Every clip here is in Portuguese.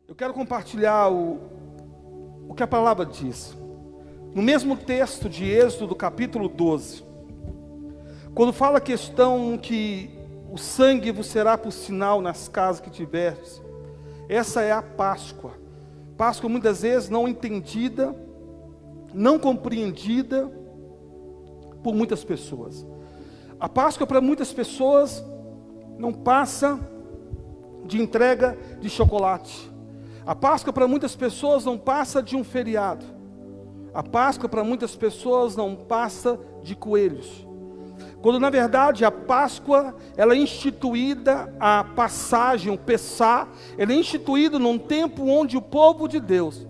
Eu quero compartilhar o que a palavra diz. No mesmo texto de Êxodo, do capítulo 12, quando fala a questão que o sangue vos será por sinal nas casas que tiveres, essa é a Páscoa. Páscoa muitas vezes não entendida, não compreendida por muitas pessoas. A Páscoa para muitas pessoas não passa de entrega de chocolate. A Páscoa para muitas pessoas não passa de um feriado. A Páscoa para muitas pessoas não passa de coelhos. Quando na verdade a Páscoa, ela é instituída, a passagem, o Pessá, ela é instituída num tempo onde o povo de Deus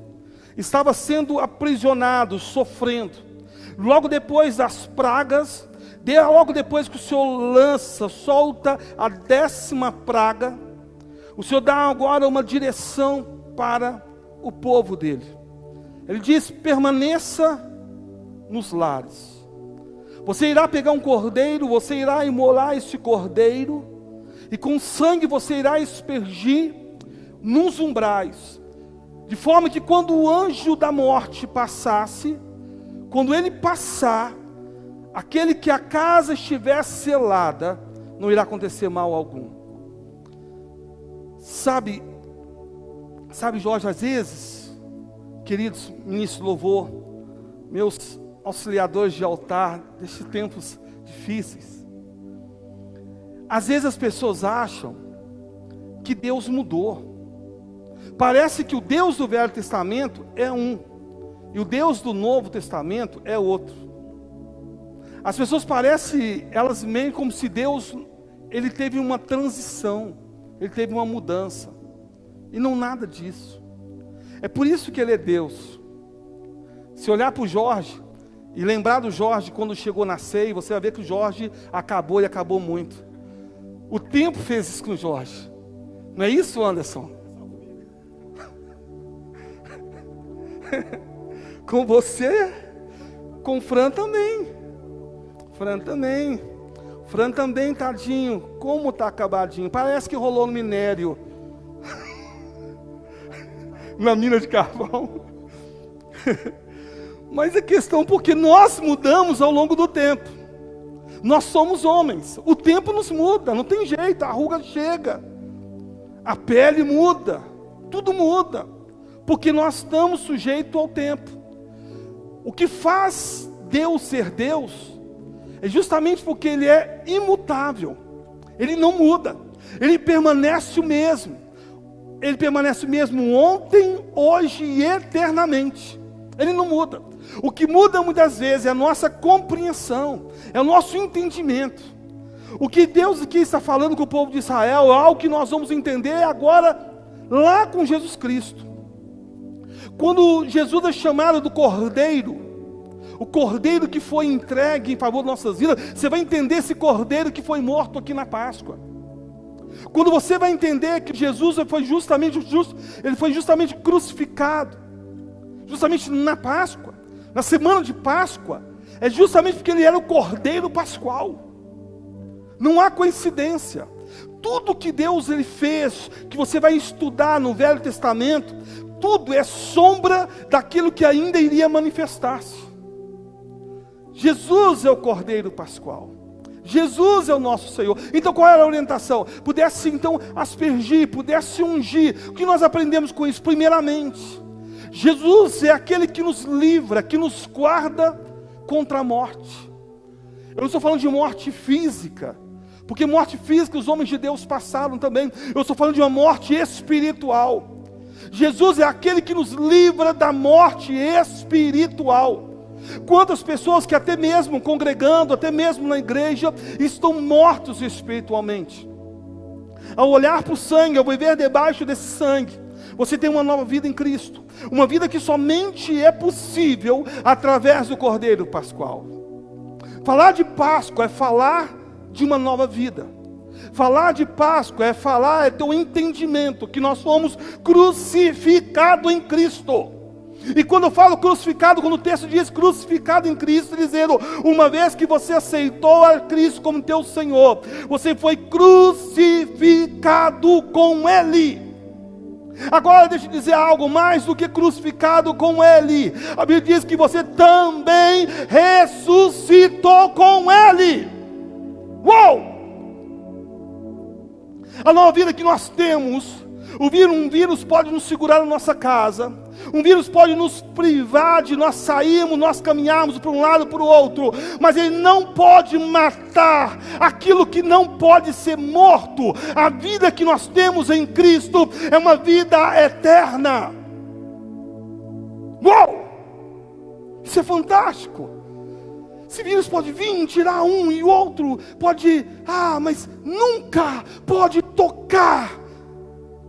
estava sendo aprisionado, sofrendo. Logo depois das pragas, logo depois que o Senhor solta a 10ª praga, o Senhor dá agora uma direção para o povo dele. Ele diz: permaneça nos lares. Você irá pegar um cordeiro, você irá imolar esse cordeiro, e com sangue você irá aspergir nos umbrais, de forma que quando o anjo da morte passasse, quando ele passar, aquele que a casa estiver selada, não irá acontecer mal algum. Sabe, Jorge, às vezes, queridos ministros de louvor, meus auxiliadores de altar, destes tempos difíceis, às vezes as pessoas acham que Deus mudou. Parece que o Deus do Velho Testamento é um, e o Deus do Novo Testamento é outro. As pessoas parecem, elas meio como se Deus, ele teve uma transição, ele teve uma mudança, e não nada disso. É por isso que ele é Deus. Se olhar para o Jorge, e lembrar do Jorge quando chegou na ceia, você vai ver que o Jorge acabou e acabou muito. O tempo fez isso com o Jorge. Não é isso, Anderson? Com você, com o Fran também. Fran também, tadinho. Como está acabadinho. Parece que rolou no minério. Na mina de carvão. Mas a questão, porque nós mudamos ao longo do tempo. Nós somos homens. O tempo nos muda, não tem jeito. A ruga chega. A pele muda. Tudo muda. Porque nós estamos sujeitos ao tempo. O que faz Deus ser Deus é justamente porque Ele é imutável. Ele não muda. Ele permanece o mesmo. Ele permanece o mesmo ontem, hoje e eternamente. Ele não muda. O que muda muitas vezes é a nossa compreensão, é o nosso entendimento. O que Deus aqui está falando com o povo de Israel é algo que nós vamos entender agora, lá com Jesus Cristo. Quando Jesus é chamado do Cordeiro, o Cordeiro que foi entregue em favor de nossas vidas, você vai entender esse Cordeiro que foi morto aqui na Páscoa. Quando você vai entender que Jesus ele foi justamente crucificado, justamente na Páscoa, na semana de Páscoa, é justamente porque ele era o Cordeiro Pascual. Não há coincidência. Tudo que Deus ele fez, que você vai estudar no Velho Testamento, tudo é sombra daquilo que ainda iria manifestar-se. Jesus é o Cordeiro Pascual. Jesus é o nosso Senhor. Então qual era a orientação? Pudesse então aspergir, pudesse ungir. O que nós aprendemos com isso? Primeiramente, Jesus é aquele que nos livra, que nos guarda contra a morte. Eu não estou falando de morte física, porque morte física os homens de Deus passaram também. Eu estou falando de uma morte espiritual. Jesus é aquele que nos livra da morte espiritual. Quantas pessoas que até mesmo congregando, até mesmo na igreja, estão mortos espiritualmente. Ao olhar para o sangue, ao viver debaixo desse sangue, você tem uma nova vida em Cristo. Uma vida que somente é possível através do Cordeiro Pascual. Falar de Páscoa é falar de uma nova vida. Falar de Páscoa é ter um entendimento que nós somos crucificados em Cristo. E quando eu falo crucificado, quando o texto diz crucificado em Cristo, dizendo, uma vez que você aceitou a Cristo como teu Senhor, você foi crucificado com Ele. Agora deixa eu dizer algo, mais do que crucificado com Ele, a Bíblia diz que você também ressuscitou com Ele. Uou! A nova vida que nós temos, um vírus pode nos segurar na nossa casa, um vírus pode nos privar de nós sairmos, nós caminharmos para um lado e para o outro, mas ele não pode matar aquilo que não pode ser morto. A vida que nós temos em Cristo é uma vida eterna. Uou! Isso é fantástico. Esse vírus pode vir, tirar um e o outro pode, mas nunca pode tocar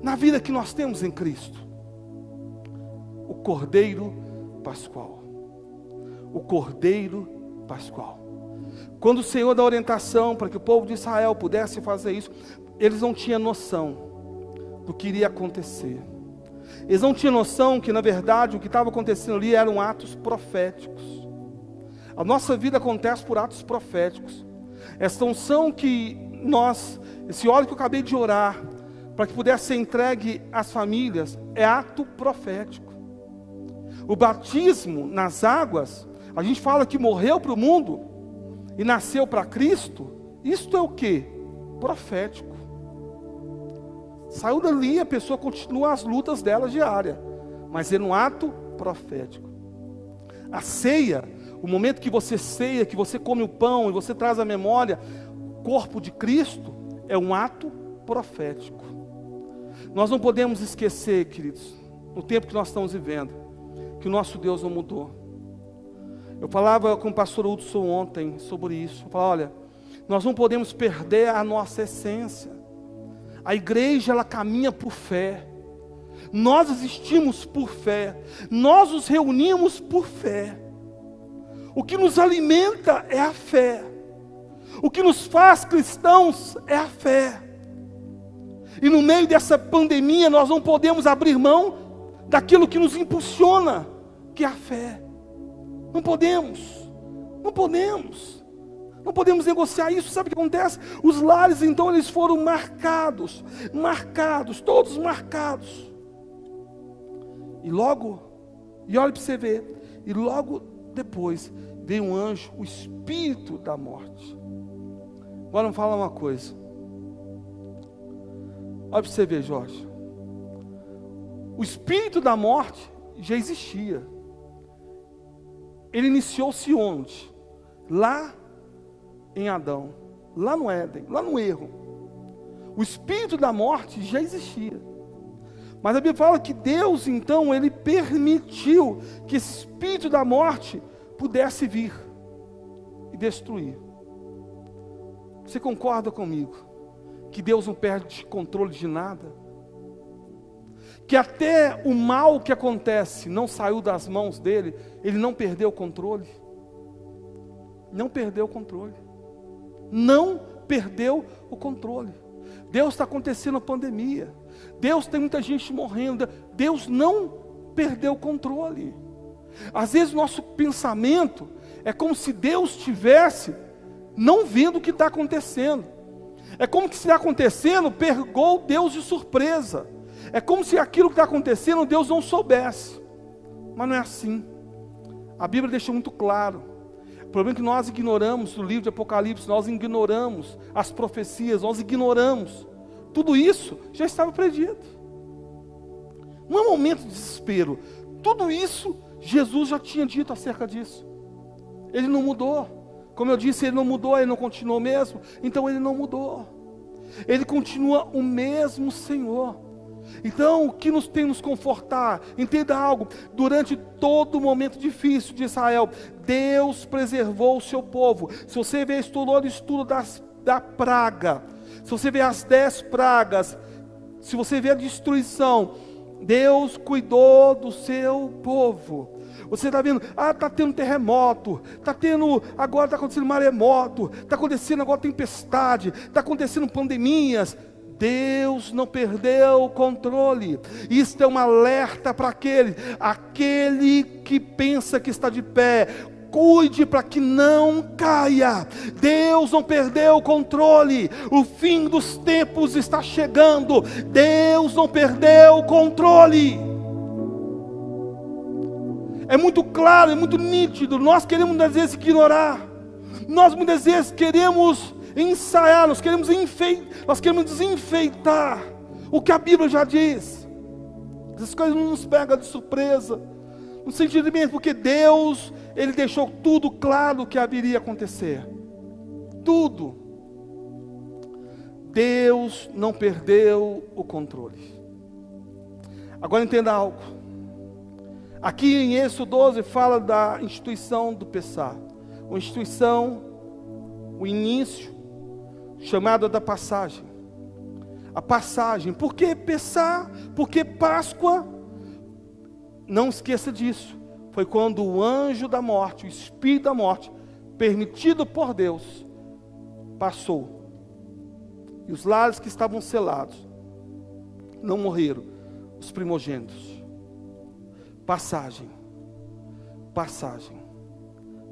na vida que nós temos em Cristo. O Cordeiro Pascual. O Cordeiro Pascual. Quando o Senhor dá orientação para que o povo de Israel pudesse fazer isso, eles não tinham noção do que iria acontecer. Eles não tinham noção que, na verdade, o que estava acontecendo ali eram atos proféticos. A nossa vida acontece por atos proféticos. Essa unção que nós, esse óleo que eu acabei de orar, para que pudesse ser entregue às famílias, é ato profético. O batismo nas águas, a gente fala que morreu para o mundo e nasceu para Cristo. Isto é o que? Profético. Saiu dali, a pessoa continua as lutas dela diárias, mas é um ato profético. A ceia, o momento que você ceia, que você come o pão e você traz à memória o corpo de Cristo, é um ato profético. Nós não podemos esquecer, queridos, no tempo que nós estamos vivendo, que o nosso Deus não mudou. Eu falava com o pastor Hudson ontem sobre isso. Eu falava, olha, nós não podemos perder a nossa essência. A igreja, ela caminha por fé. Nós existimos por fé. Nós nos reunimos por fé. O que nos alimenta é a fé. O que nos faz cristãos é a fé. E no meio dessa pandemia nós não podemos abrir mão daquilo que nos impulsiona, que é a fé. Não podemos. Não podemos. Não podemos negociar isso. Sabe o que acontece? Os lares então eles foram marcados, todos marcados. E olha para você ver, e logo depois veio um anjo, o espírito da morte. Agora vamos falar uma coisa. Olha para você ver, Jorge. O espírito da morte já existia. Ele iniciou-se onde? Lá em Adão, lá no Éden, lá no erro. O espírito da morte já existia. Mas a Bíblia fala que Deus, então, Ele permitiu que esse espírito da morte pudesse vir e destruir. Você concorda comigo? Que Deus não perde controle de nada? Que até o mal que acontece não saiu das mãos dele, Ele não perdeu o controle? Não perdeu o controle. Não perdeu o controle. Deus está acontecendo a pandemia. Deus tem muita gente morrendo. Deus não perdeu o controle. Às vezes o nosso pensamento é como se Deus estivesse não vendo o que está acontecendo. É como que se está acontecendo, pegou Deus de surpresa. É como se aquilo que está acontecendo Deus não soubesse. Mas não é assim. A Bíblia deixa muito claro. O problema é que nós ignoramos o livro de Apocalipse, nós ignoramos as profecias, nós ignoramos. Tudo isso já estava predito. Não é um momento de desespero. Tudo isso Jesus já tinha dito acerca disso. Ele não mudou. Como eu disse, ele não mudou, ele não continuou mesmo. Então ele não mudou. Ele continua o mesmo Senhor. Então, o que nos tem nos confortar? Entenda algo, durante todo o momento difícil de Israel, Deus preservou o seu povo. Se você vê o estudo da praga, se você vê as 10 pragas, se você vê a destruição, Deus cuidou do seu povo. Você está vendo, está tendo terremoto, agora está acontecendo maremoto, está acontecendo agora tempestade, está acontecendo pandemias. Deus não perdeu o controle. Isto é um alerta para aquele que pensa que está de pé. cuide para que não caia. Deus não perdeu o controle. O fim dos tempos está chegando. Deus não perdeu o controle. É muito claro, é muito nítido. Nós queremos muitas vezes ignorar. Nós muitas vezes queremos ensaiar, nós queremos desenfeitar o que a Bíblia já diz. Essas coisas não nos pegam de surpresa, no sentido mesmo, porque Deus, Ele deixou tudo claro o que haveria acontecer. Tudo. Deus não perdeu o controle. Agora entenda algo. Aqui em Êxodo 12 fala da instituição do Pessah. Uma instituição, o início, chamada da passagem. A passagem. Por que Pessah? Por que Páscoa? Não esqueça disso. Foi quando o anjo da morte, o espírito da morte, permitido por Deus, passou. E os lares que estavam selados não morreram, os primogênitos. Passagem. Passagem.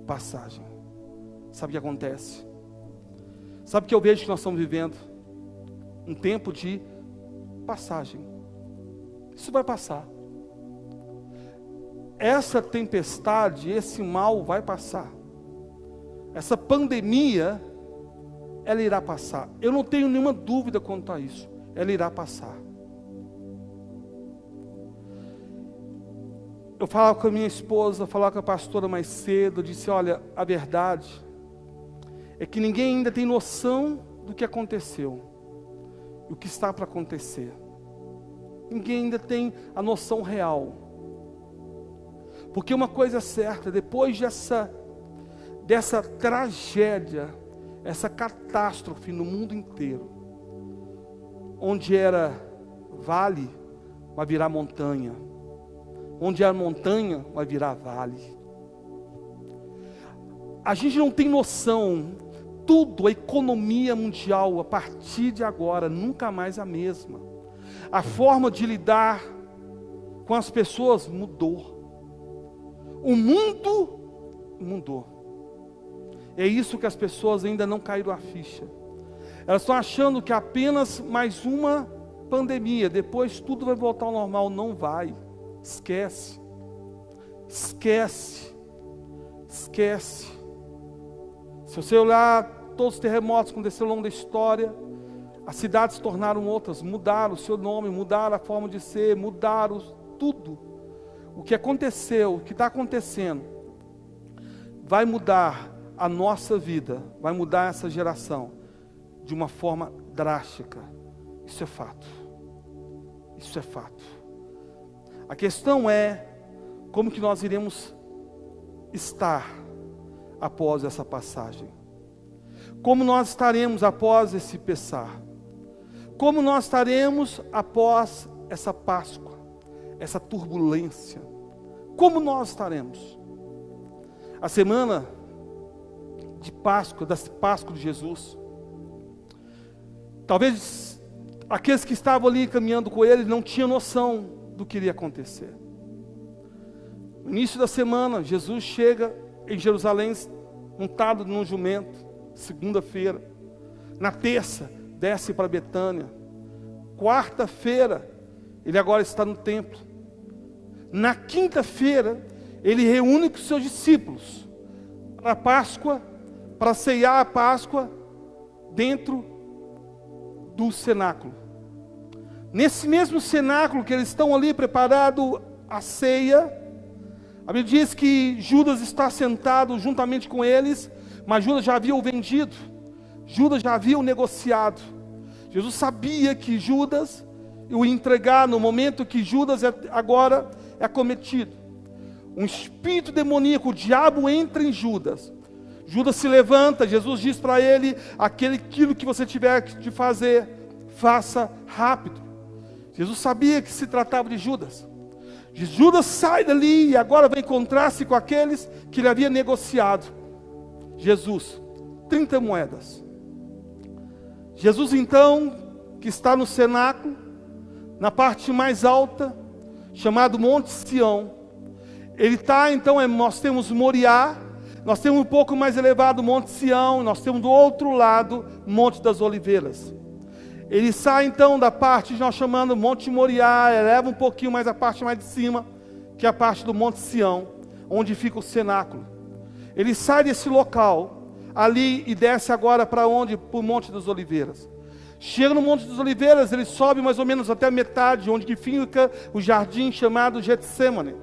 Passagem. Sabe o que acontece? Sabe o que eu vejo que nós estamos vivendo? Um tempo de passagem. Isso vai passar. Essa tempestade, esse mal vai passar. Essa pandemia, ela irá passar. Eu não tenho nenhuma dúvida quanto a isso. Ela irá passar. Eu falava com a minha esposa, falava com a pastora mais cedo, eu disse, olha, a verdade é que ninguém ainda tem noção do que aconteceu, e o que está para acontecer. Ninguém ainda tem a noção real. Porque uma coisa é certa, depois dessa tragédia, essa catástrofe no mundo inteiro, onde era vale, vai virar montanha. Onde a montanha vai virar vale. A gente não tem noção. Tudo, a economia mundial, a partir de agora, nunca mais a mesma. A forma de lidar com as pessoas mudou. O mundo mudou. É isso que as pessoas ainda não caíram a ficha. Elas estão achando que apenas mais uma pandemia, depois tudo vai voltar ao normal. Não vai. Esquece. Esquece. Esquece. Se você olhar todos os terremotos que aconteceram ao longo da história, as cidades se tornaram outras, mudaram o seu nome, mudaram a forma de ser, mudaram tudo. O que aconteceu, o que está acontecendo, vai mudar a nossa vida, vai mudar essa geração de uma forma drástica. Isso é fato. Isso é fato. A questão é como que nós iremos estar após essa passagem. Como nós estaremos após esse Pessah? Como nós estaremos após essa Páscoa, essa turbulência? Como nós estaremos? A semana de Páscoa, da Páscoa de Jesus, talvez aqueles que estavam ali caminhando com ele não tinham noção do que iria acontecer. No início da semana, Jesus chega em Jerusalém montado num jumento, segunda-feira. Na terça, desce para Betânia. Quarta-feira, ele agora está no templo. Na quinta-feira, ele reúne com seus discípulos para a Páscoa, para ceiar a Páscoa dentro do cenáculo. Nesse mesmo cenáculo que eles estão ali preparando a ceia, a Bíblia diz que Judas está sentado juntamente com eles, mas Judas já havia o vendido, Judas já havia o negociado. Jesus sabia que Judas o entregar no momento que Judas agora é cometido. Um espírito demoníaco, o diabo entra em Judas. Judas se levanta, Jesus diz para ele, aquilo que você tiver de fazer, faça rápido. Jesus sabia que se tratava de Judas. Judas sai dali e agora vai encontrar-se com aqueles que ele havia negociado. Jesus, 30 moedas. Jesus então, que está no cenáculo, na parte mais alta, chamado Monte Sião. Ele está então, nós temos Moriá, nós temos um pouco mais elevado o Monte Sião, nós temos do outro lado Monte das Oliveiras. Ele sai então da parte que nós chamamos Monte Moriá, eleva um pouquinho mais a parte mais de cima, que é a parte do Monte Sião, onde fica o cenáculo. Ele sai desse local ali e desce agora para onde? Para o Monte das Oliveiras. Chega no Monte das Oliveiras, ele sobe mais ou menos até a metade, onde que fica o jardim chamado Getsêmani.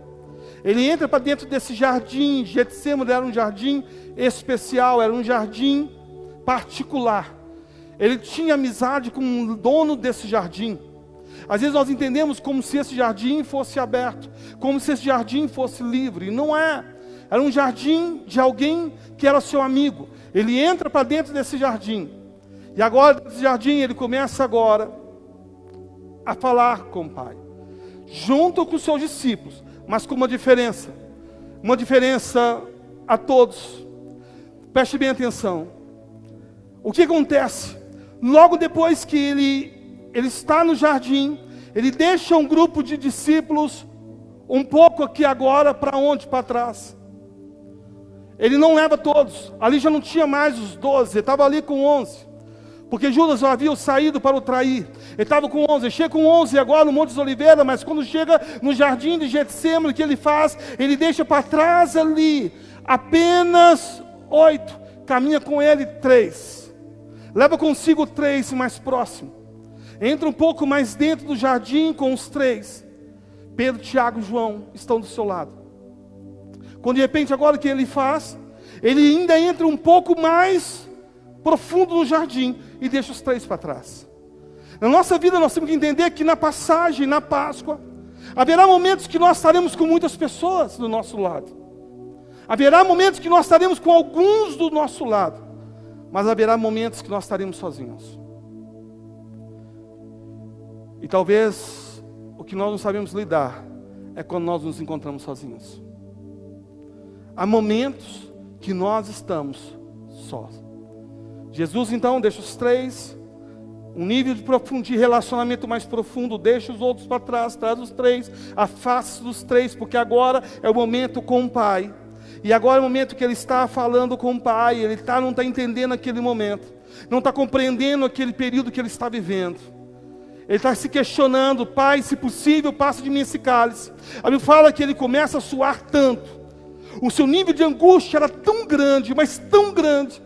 Ele entra para dentro desse jardim. Getsêmani era um jardim especial, era um jardim particular. Ele tinha amizade com o dono desse jardim. Às vezes nós entendemos como se esse jardim fosse aberto, como se esse jardim fosse livre. E não é. Era um jardim de alguém que era seu amigo. Ele entra para dentro desse jardim. E agora, desse jardim, ele começa agora a falar com o Pai. Junto com os seus discípulos, mas com uma diferença. Uma diferença a todos. Preste bem atenção. O que acontece? Logo depois que ele está no jardim, ele deixa um grupo de discípulos um pouco aqui agora, para onde? Para trás. Ele não leva todos. Ali já não tinha mais os 12, ele estava ali com 11. Porque Judas já havia saído para o trair. Ele estava com 11, ele chega com 11 agora no Monte das Oliveiras, mas quando chega no jardim de Getsêmani, o que ele faz? Ele deixa para trás ali apenas 8, caminha com ele 3. Leva consigo 3 mais próximo. Entra um pouco mais dentro do jardim com os 3. Pedro, Tiago e João estão do seu lado. Quando de repente agora o que ele faz? Ele ainda entra um pouco mais profundo no jardim e deixa os 3 para trás. Na nossa vida nós temos que entender que na passagem, na Páscoa, haverá momentos que nós estaremos com muitas pessoas do nosso lado. Haverá momentos que nós estaremos com alguns do nosso lado. Mas haverá momentos que nós estaremos sozinhos. E talvez o que nós não sabemos lidar é quando nós nos encontramos sozinhos. Há momentos que nós estamos sós. Jesus então deixa os 3, um nível de relacionamento mais profundo, deixa os outros para trás, traz os 3, afasta dos 3, porque agora é o momento com o Pai. E agora é o momento que ele está falando com o Pai, ele não está entendendo aquele momento, não está compreendendo aquele período que ele está vivendo. Ele está se questionando: Pai, se possível, passa de mim esse cálice. A Bíblia fala que ele começa a suar tanto, o seu nível de angústia era tão grande, mas tão grande,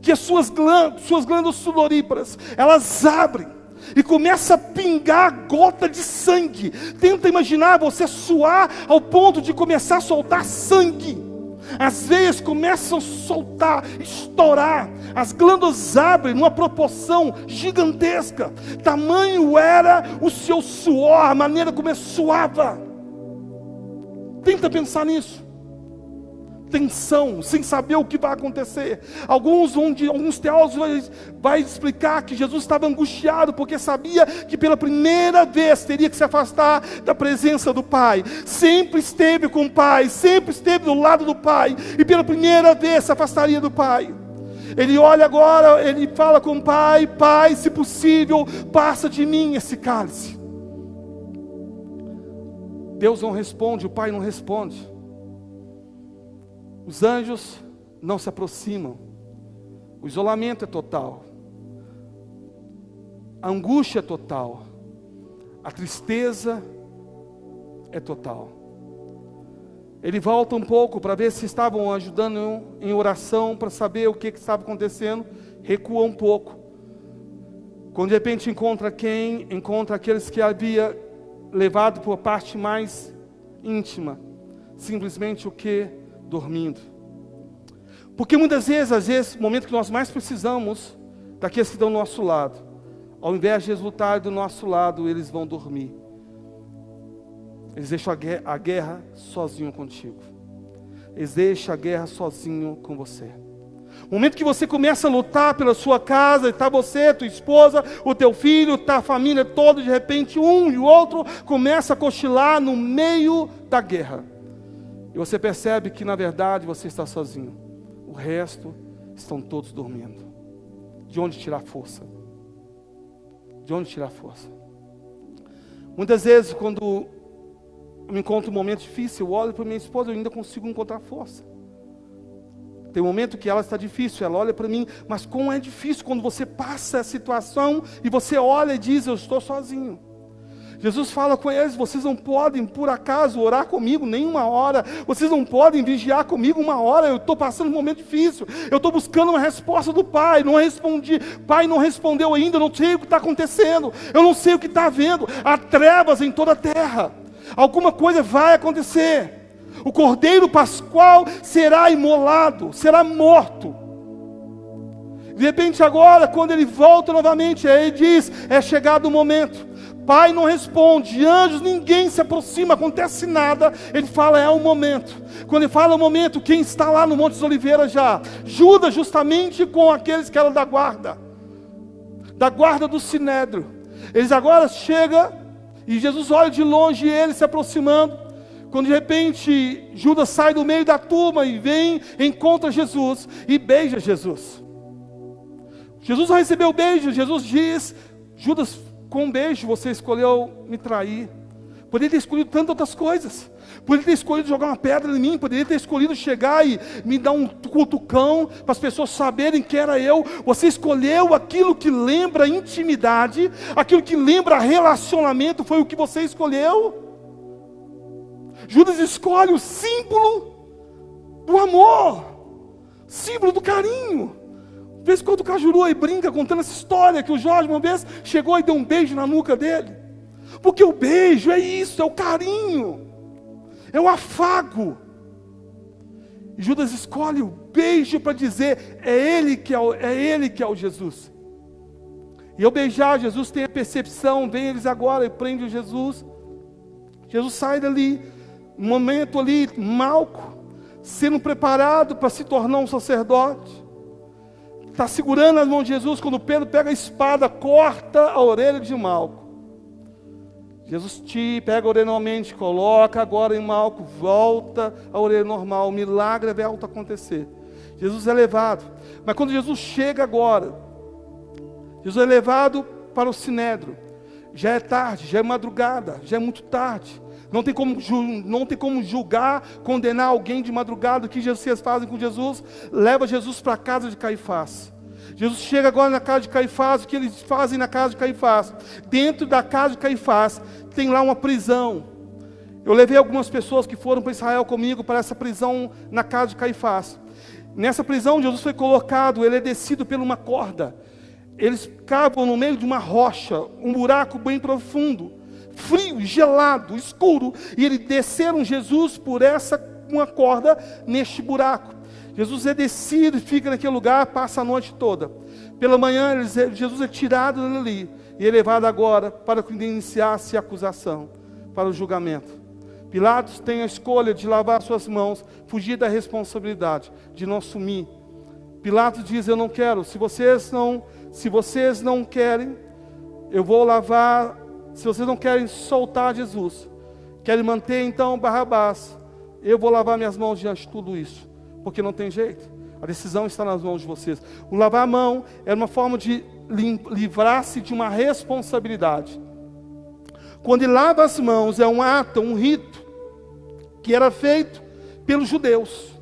que as suas glândulas sudoríparas, elas abrem, e começa a pingar gota de sangue. Tenta imaginar você suar ao ponto de começar a soltar sangue. As veias começam a soltar, estourar, as glândulas abrem numa proporção gigantesca. Tamanho era o seu suor, a maneira como ele suava. Tenta pensar nisso. Tensão, sem saber o que vai acontecer. Alguns teólogos vão explicar que Jesus estava angustiado, porque sabia que pela primeira vez teria que se afastar da presença do Pai. Sempre esteve com o Pai, sempre esteve do lado do Pai, e pela primeira vez se afastaria do Pai. Ele olha agora, ele fala com o Pai: Pai, se possível, passa de mim esse cálice. Deus não responde, o Pai não responde. Os anjos não se aproximam. O isolamento é total. A angústia é total. A tristeza é total. Ele volta um pouco para ver se estavam ajudando em oração, para saber o que estava acontecendo. Recua um pouco. Quando de repente encontra quem? Encontra aqueles que havia levado para a parte mais íntima. Simplesmente o que? Dormindo. Porque muitas vezes, no momento que nós mais precisamos daqueles que estão do nosso lado, ao invés de resultar do nosso lado, eles vão dormir. Eles deixam a guerra sozinho contigo. Eles deixam a guerra sozinho com você. No momento que você começa a lutar pela sua casa, está você, tua esposa, o teu filho, está a família toda, de repente um e o outro começa a cochilar no meio da guerra. E você percebe que na verdade você está sozinho. O resto estão todos dormindo. De onde tirar força? De onde tirar força? Muitas vezes quando eu me encontro um momento difícil, eu olho para minha esposa e eu ainda consigo encontrar força. Tem um momento que ela está difícil, ela olha para mim, mas como é difícil quando você passa a situação e você olha e diz, eu estou sozinho. Jesus fala com eles, vocês não podem por acaso orar comigo nem uma hora, vocês não podem vigiar comigo uma hora, eu estou passando um momento difícil, eu estou buscando uma resposta do Pai, não respondi, Pai não respondeu ainda, eu não sei o que está acontecendo, eu não sei o que está havendo, há trevas em toda a terra, alguma coisa vai acontecer, o Cordeiro Pascual será imolado, será morto. De repente agora, quando ele volta novamente, aí ele diz, é chegado o momento. Pai não responde, anjos, ninguém se aproxima, acontece nada. Ele fala, é o momento. Quando ele fala o momento, quem está lá no Monte das Oliveiras já? Judas, justamente com aqueles que eram da guarda do Sinédrio. Eles agora chegam, e Jesus olha de longe, ele se aproximando. Quando de repente Judas sai do meio da turma e vem, encontra Jesus e beija Jesus. Jesus vai receber o beijo, Jesus diz, Judas, com um beijo você escolheu me trair. Poderia ter escolhido tantas outras coisas. Poderia ter escolhido jogar uma pedra em mim. Poderia ter escolhido chegar e me dar um cutucão para as pessoas saberem que era eu. Você escolheu aquilo que lembra intimidade, aquilo que lembra relacionamento, foi o que você escolheu. Judas escolhe o símbolo do amor, símbolo do carinho. De vez em quando o Cajuru aí brinca contando essa história, que o Jorge uma vez chegou e deu um beijo na nuca dele. Porque o beijo é isso, é o carinho, é o afago. E Judas escolhe o beijo para dizer, é ele que é o Jesus. E ao beijar, Jesus tem a percepção, vem eles agora e prende o Jesus. Jesus sai dali, um momento ali, Malco, sendo preparado para se tornar um sacerdote. Está segurando as mãos de Jesus, quando Pedro pega a espada, corta a orelha de Malco. Jesus pega a orelha normalmente, coloca agora em Malco, volta a orelha normal, o milagre é volta a acontecer. Jesus é levado, mas quando Jesus chega agora, Jesus é levado para o Sinédrio, já é tarde, já é madrugada, já é muito tarde. Não tem como julgar, condenar alguém de madrugada. O que vocês fazem com Jesus? Leva Jesus para a casa de Caifás. Jesus chega agora na casa de Caifás. O que eles fazem na casa de Caifás? Dentro da casa de Caifás tem lá uma prisão. Eu levei algumas pessoas que foram para Israel comigo para essa prisão na casa de Caifás. Nessa prisão Jesus foi colocado, ele é descido por uma corda. Eles cavam no meio de uma rocha, um buraco bem profundo, frio, gelado, escuro, e eles desceram Jesus por uma corda neste buraco. Jesus é descido, fica naquele lugar, passa a noite toda. Pela manhã Jesus é tirado dali e é levado agora para que iniciasse a acusação, para o julgamento. Pilatos tem a escolha de lavar suas mãos, fugir da responsabilidade, de não assumir. Pilatos diz, eu não quero, se vocês não querem, eu vou lavar. Se vocês não querem soltar Jesus, querem manter então Barrabás, eu vou lavar minhas mãos diante de tudo isso, porque não tem jeito, a decisão está nas mãos de vocês. O lavar a mão era uma forma de livrar-se de uma responsabilidade. Quando ele lava as mãos, é um ato, um rito, que era feito pelos judeus,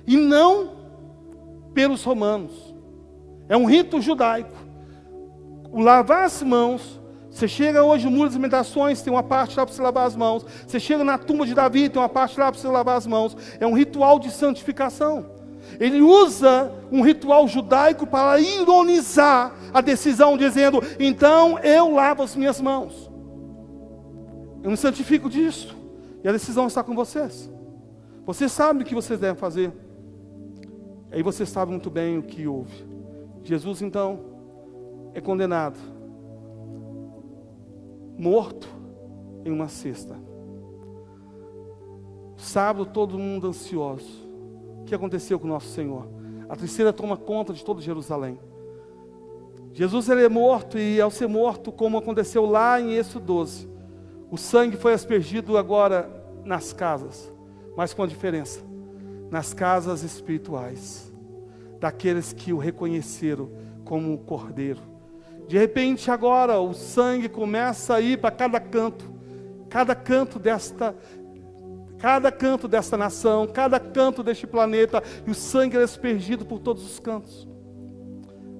e não pelos romanos. É um rito judaico. O lavar as mãos, você chega hoje no Muro das Lamentações, tem uma parte lá para você lavar as mãos. Você chega na tumba de Davi, tem uma parte lá para você lavar as mãos. É um ritual de santificação. Ele usa um ritual judaico para ironizar a decisão, dizendo, então eu lavo as minhas mãos. Eu me santifico disso. E a decisão está com vocês. Vocês sabem o que vocês devem fazer. Aí vocês sabem muito bem o que houve. Jesus então é condenado, morto em uma cesta. Sábado todo mundo ansioso. O que aconteceu com o nosso Senhor? A tristeza toma conta de todo Jerusalém. Jesus ele é morto, e ao ser morto, como aconteceu lá em Êxodo 12, o sangue foi aspergido agora nas casas, mas com a diferença, nas casas espirituais, daqueles que o reconheceram como o Cordeiro. De repente agora o sangue começa a ir para cada canto cada canto desta nação, cada canto deste planeta, e o sangue era aspergido por todos os cantos.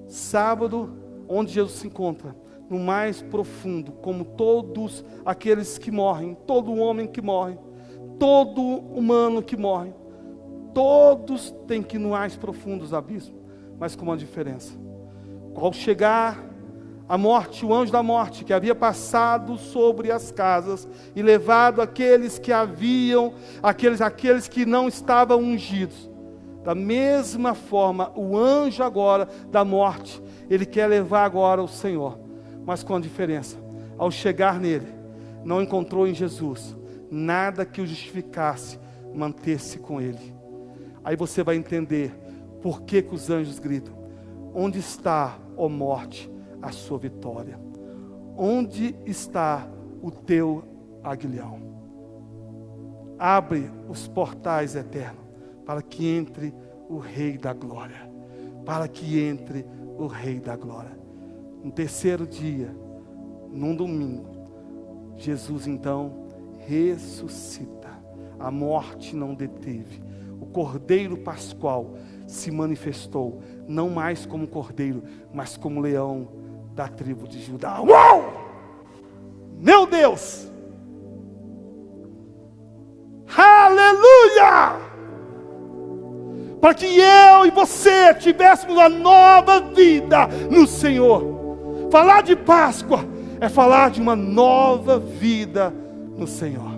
Sábado, onde Jesus se encontra, no mais profundo, como todos aqueles que morrem, todo homem que morre, todo humano que morre, todos têm que ir no mais profundo dos abismos, mas com uma diferença. Ao chegar a morte, o anjo da morte, que havia passado sobre as casas e levado aqueles que haviam, aqueles que não estavam ungidos, da mesma forma, o anjo agora da morte, ele quer levar agora o Senhor, mas com a diferença. Ao chegar nele, não encontrou em Jesus nada que o justificasse manter-se com ele. Aí você vai entender por que os anjos gritam: onde está, ó morte, a sua vitória? Onde está o teu aguilhão? Abre os portais eternos, para que entre o Rei da Glória. Para que entre o Rei da Glória. No terceiro dia, num domingo, Jesus então ressuscita. A morte não deteve. O Cordeiro Pascual se manifestou, não mais como cordeiro, mas como leão da tribo de Judá. Uau! Meu Deus! Aleluia! Para que eu e você tivéssemos uma nova vida no Senhor. Falar de Páscoa é falar de uma nova vida no Senhor.